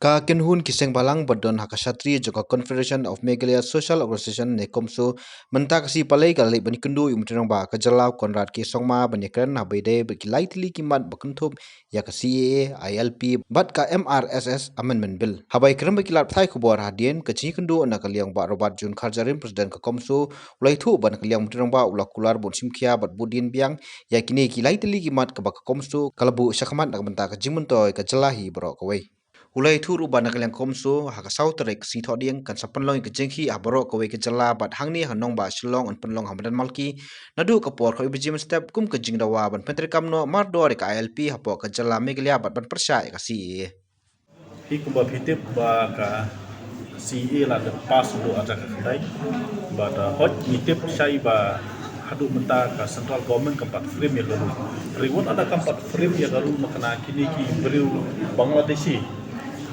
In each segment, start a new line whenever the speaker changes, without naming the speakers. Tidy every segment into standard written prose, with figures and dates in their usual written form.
Ka kenhun kiseng balang badon hakasatri joka Confederation of Meghalaya Social Organization nekomso menta kasi palai ka lai bani kundu umtrang ba ka jalau konrad ki songma bani kran na baide ki lightly ki mat bakunthop ya ka CAA ILP bat ka MRSS amendment bill habai kram ki lat thai khubor hadien ka chi kundu na ka liang ba robat jun kharjarin president ka komso ulai thu ban ka liang umtrang ba ulakular bon simkhia bat budin biang ya kini ki lightly ki mat ka ba ka komso kalabu syakmat na menta ka jimuntoy ka jalahi bro ka wei ulai thuru bana kaliang komso haka sautrek si thodiang kan sapanlong ke jenghi abaro ko ke jala bat hangni hanong ba shilong an panlong hamadan malki nadu ka por ko ibjim step kum ke jingdawa ban pentri kamno mardo re ka ILP hapo ka jala megalia bat ban persya ka si
hi kumba phitip ba ka CE la de pas do aja ka dai ba da hot mitip sai ba hadu menta ka central government kampat frame ya garu reward ada kampat frame ya garu makana kini ki beriu Bangladeshi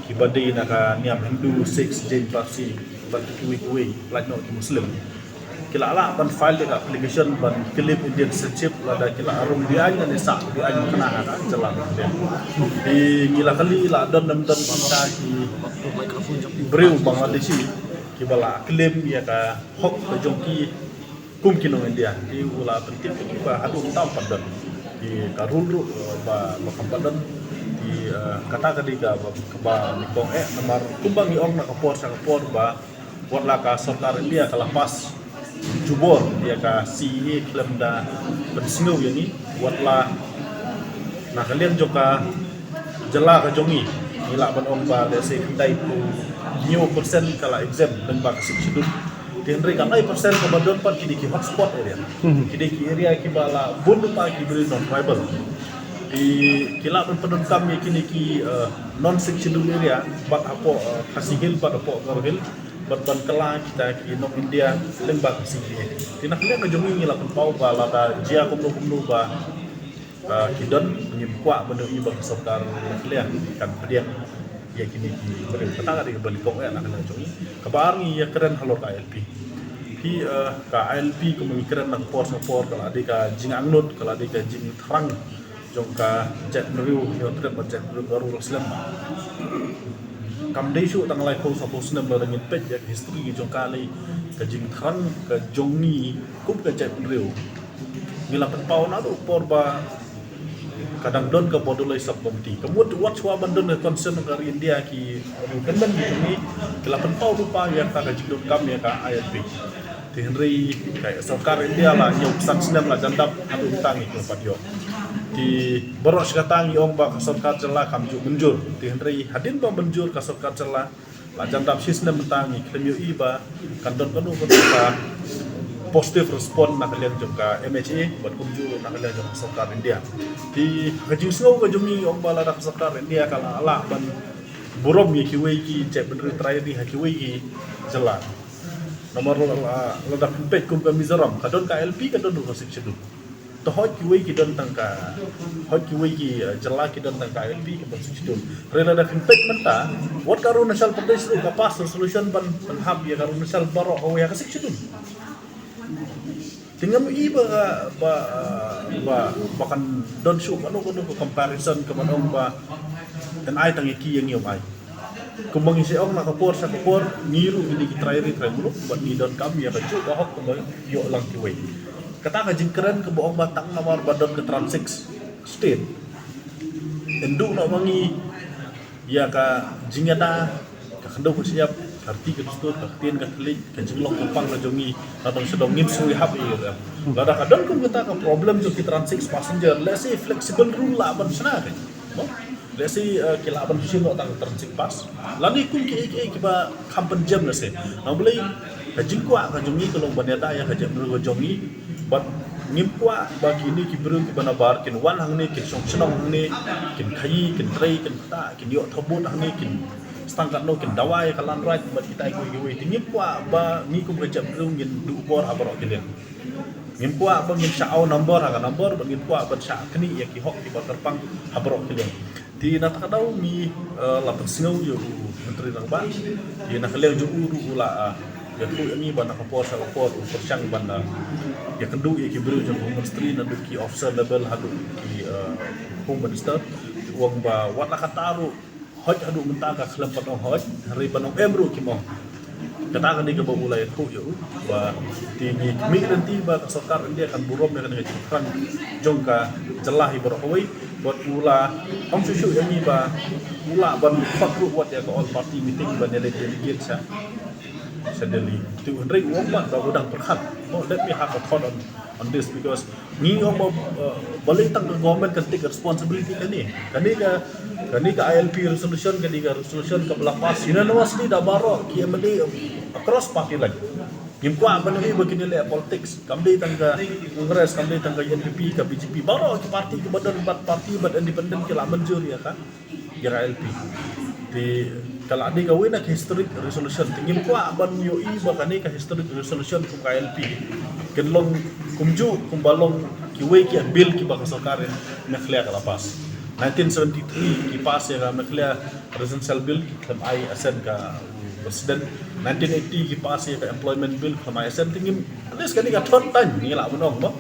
ki badai na ka niam Hindu 6 Jain Parsi ban kuwi like no Muslim kila ala ban file ka application ban clip Indian citizenship lada kila arum dia nya nesa dia nya kena ka jalan dia di kila kali la don nam don manta ki breu Bangladeshi ki bala claim ya ka hok ka jongki kum kinong India di ula penting ki ba adu tam padan di karulu ba makampadan di kata kali ka ba nikong namar kumbang iong na kapor sa kapor ba wala ka sarkar India kalapas jubor dia ka CE klaim da pensingaw yani watla na kalian joka jela ka jongi ila ban ong ba de se dai pu new percent kala exam dan ba kasip sidut tenri kan ai percent ka badon pan kini ki hotspot area kini ki area ki bala bundu pa ki beri non tribal di kila ban pedon kami kini ki non sectional area bat apo kasigil bat apo gargil berban kela kita ki nok India lembak sini. Tina kalian ke jongi ngila pau ba la da jia kumnu ba kidon menyimkwa benda i bang sokar kalian kan pediak ya kini ki beri petang ada bali kong nak kena jongi. Kabar ni ya keren halor ka ILP. Ki ka ILP ko memikiran nak por kalau ada ka jing angnut kalau ada ka jing terang jong ka jet neriu yo trep jet baru Islam. Kam dei shu tang lai ko sapos nam la ngin pet ya history jong kali ka jing thang ka jongi kup ka jet reu ngila pen pau na do por ba kadang don ka bodolai sab komti kamut wat chwa bandon ka concern ka India ki kan ban ni ngila pen pau lupa ya ka jing don kam ya ka ILP ti henry ka sarkar India la nyok san snam la jandap adu tangi ko patyo di boros katang yong ba kasarkar jela kam ju menjur di henry hadin ba menjur kasarkar jela la jandap sistem mentangi klemyo iba kandon kanu ba positive respond na kalian juga MHA buat kunjur na kalian juga kasarkar India di kajing snow kajungi yong ba la kasarkar India kala ala ban burom ye kiwei ki cek bener terakhir di hakiwei ki jela nomor la da pempek kum ka mizoram kadon ka LP kadon do section to hot kiwi ki don tangka hot kiwi ki jela ki don tangka LP ki bersusun rela da fintech menta what karu national pradesh ka pas solution ban hab ya karu national baro ho ya kasik sidun tinggal iba bahkan don show kanu comparison ke manong ba dan ai tangi ki yang yomai kumbang isi ong nakapor sa kapor ngiru ini ki try mulu buat ni don kami ya kacu ka hok kumbang yo lang kiwi kata ka jingkeren ke boong batang nomor badon ke Trans6 state enduk nak wangi ya ka jingada ka kendo ko siap arti ke stut ka tin ka klik ka jinglong kupang na jongi atau sedong ngim sui hab ya lada kadon kun kata ka problem jo ki Trans6 passenger let's say flexible rule la ban sana kan let's say kila ban shin no tang Trans6 pas lani kun ki ba kampen jam na se na boleh ka jingkwa ka jongi kalau baneta ya ka jam ro jongi but nimpwa bagi ni kibru ki banabar kin wan hang ni kin song chnong hang ni kin khai kin trei kin ta kin yo thobut hang ni kin stangkat no kin dawai kalan right but kita ko gi nimpwa ba ni kum kejap rung ngin du bor abro kilen nimpwa ba ngin saau number aga number ba nimpwa ba sa kni ya ki hok ki ba terpang abro kilen di na takadaw mi la pensingaw yo menteri nang ba di na kalew jo uru ula ya tu ini bana kapor sa kapor persyang bana ya kendu ya kibru jeng ministry na ki officer level hadu ki home minister uang ba wat la kataru hoj adu mentah ka kelam patong hoj hari panong emru kimong kata kan dia mulai tu yo ba ti ni mi nanti ba sokar India kan burom kan kan jongka celah ibrahoi buat ula om susu yang ni ba ula ban fakru buat ya all party meeting ban delegate sa suddenly tu Henry uang ba udang perkhat oh let me have a thought on this because ni om boleh tang government can take responsibility kan ni ka ILP resolution kan ni ka resolution ka belapas unanimously dah baro ki MLA across party lagi Gimkuah menuhi begini le politics kami tangga Kongres kami tangga NPP ke BJP baru ke parti ke badan parti badan independen ke lah menjur ya kan kira LP di kalau ada kawin nak historic resolution tinggi kuah ban UI bahkan ni ke historic resolution kum KLP kenlong kumju kumbalong kiwe ki bill ki baka sarkar mekhlea ka lapas 1973 ki pas ya mekhlea presidential bill kem ai asen ka presiden 1980 ki pas ya ka employment bill kem ai asen tinggi alis kan ni ka thot tan ni la bonong ba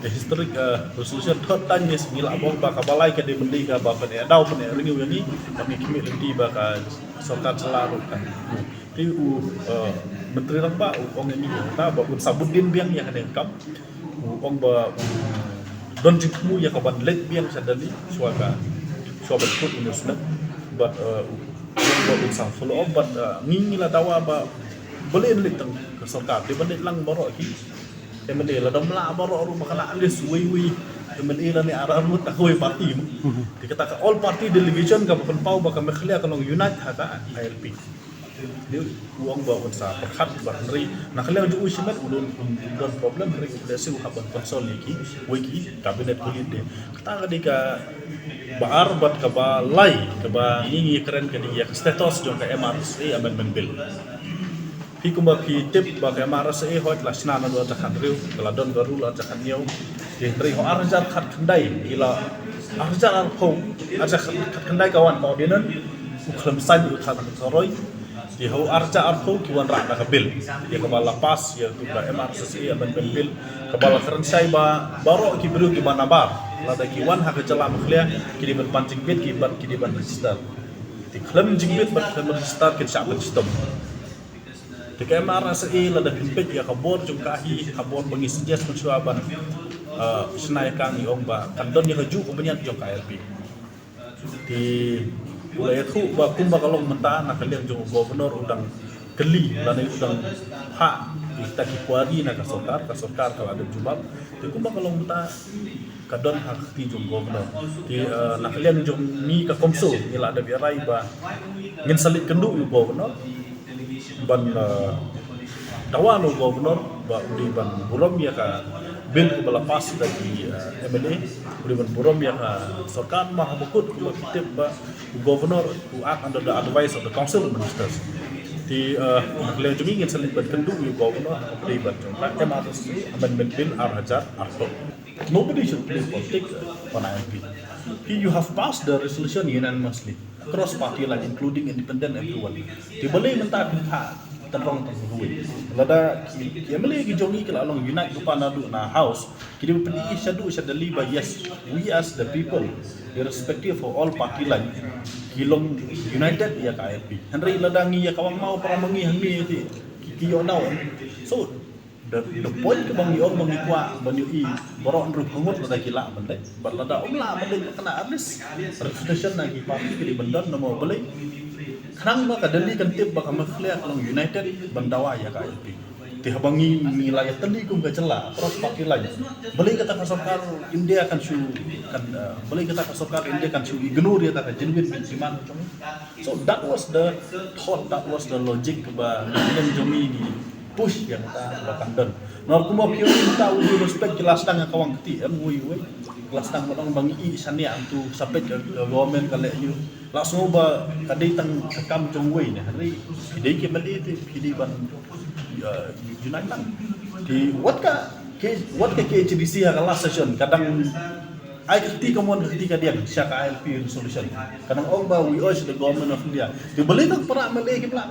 the historic resolution third time ni ngila bong ba ka balai ka de mendi ka ba pen dau pen ringi yang ni kami kimi lendi ba ka sarkar selaru kan ti menteri lang ba ong ni ta ba Sabuddin biang ya kan kam ong ba don jikmu ya ka ban let biang sadali suaka put musna but ba sa follow up but ngila dawa ba boleh lit tang ka sarkar di ban lang baro ki MLA lah domla baru orang makala alis wei MLA lah ni arah mut tak koi parti mu dikata all party delegation ka penpau ba ka mekhlia ka long unite haka ILP dia uang ba unsa perkhat ba ri nakhle ju ushiman ulun problem ri desi haban konsol ki wiki kabinet kulinde kata ka baar bat ka ba lai ka ba ngi keren ka dia status jong ka MRC amendment bill Hikumba ki tip bagai maras hot lah sina nado aja kan riu keladon garu aja kan niau dihri ho arjar khat kendai ila arjar arho aja khat kendai kawan kau dinan uklam sai khat soroi di ho arjar arho kiwan rak na bil ya kebala pas ya tu ka MRC aban bil kebala keren sai ba baro ki biru ki manabar lada kiwan ha kecela mkhlia kidi ban pancing bit ki ban kidi ban register di klam jingbit ban klam register ki syak system Jika MRSI lada himpit ya kabor jungkahi kabor bagi suggest mencuaban senai kang iong ba kandon yang keju kebanyak jong KLP di wilayah tu ba kumba kalong mentah nak kalian jong gubernur udang geli lada udang hak kita kikwari nak kasokar kalau ada jubab di kumba kalong mentah kadon hak ti jong gubernur di nak kalian jong ni ka komso ila ada biarai ba ngin salit kendu gubernur ban dawan gubernur ba di ban burom ya ka bil ke belapas dari MLA di ban burom ya ka sarkar mah bukut ku kitip ba gubernur who act under the advice of the council of ministers di kalian juga ingin selibat kendu gubernur di ban MRC amendment bill Hajar Arto nobody should play politics on ILP you have passed the resolution unanimously cross party line including independent everyone di boleh mentah pihak terong terhuwi lada ki MLA ki jongi kala long unite dupa nadu na house kidi pedi shadu shadali ba yes we as the people irrespective of all party line kilong united ya KLP henry ladangi ya kawang mau para mengi hangni ki yo now so the point ke bang yo bang ikwa bang ui borok nru pengut lada kila bende bat lada umla bende kena arlis reputation lagi parti kidi bendan no boleh kanang ba kadali kan tip ba kamkhlia long united bandawa ya KLP tihabangi wilayah teli kum kecela terus parti lain boleh kata kasokar India kan su kan boleh kata kasokar India kan su ignore ya ta jenwit siman so that was the thought that was the logic ba yang jomi di push yang ta bakandon nor kumo pio ta u respect jelas tang kawang keti we kelas tang matang bangi sania antu sapet government kale you langsung ba kadai tang kam jongwei ne hari hidai ke bali ti hidai ban United di what ka KHDC ha last session kadang ai ketika mon ketika dia syaka ILP resolution kadang we urge the government of India di balik tak pernah melagi belak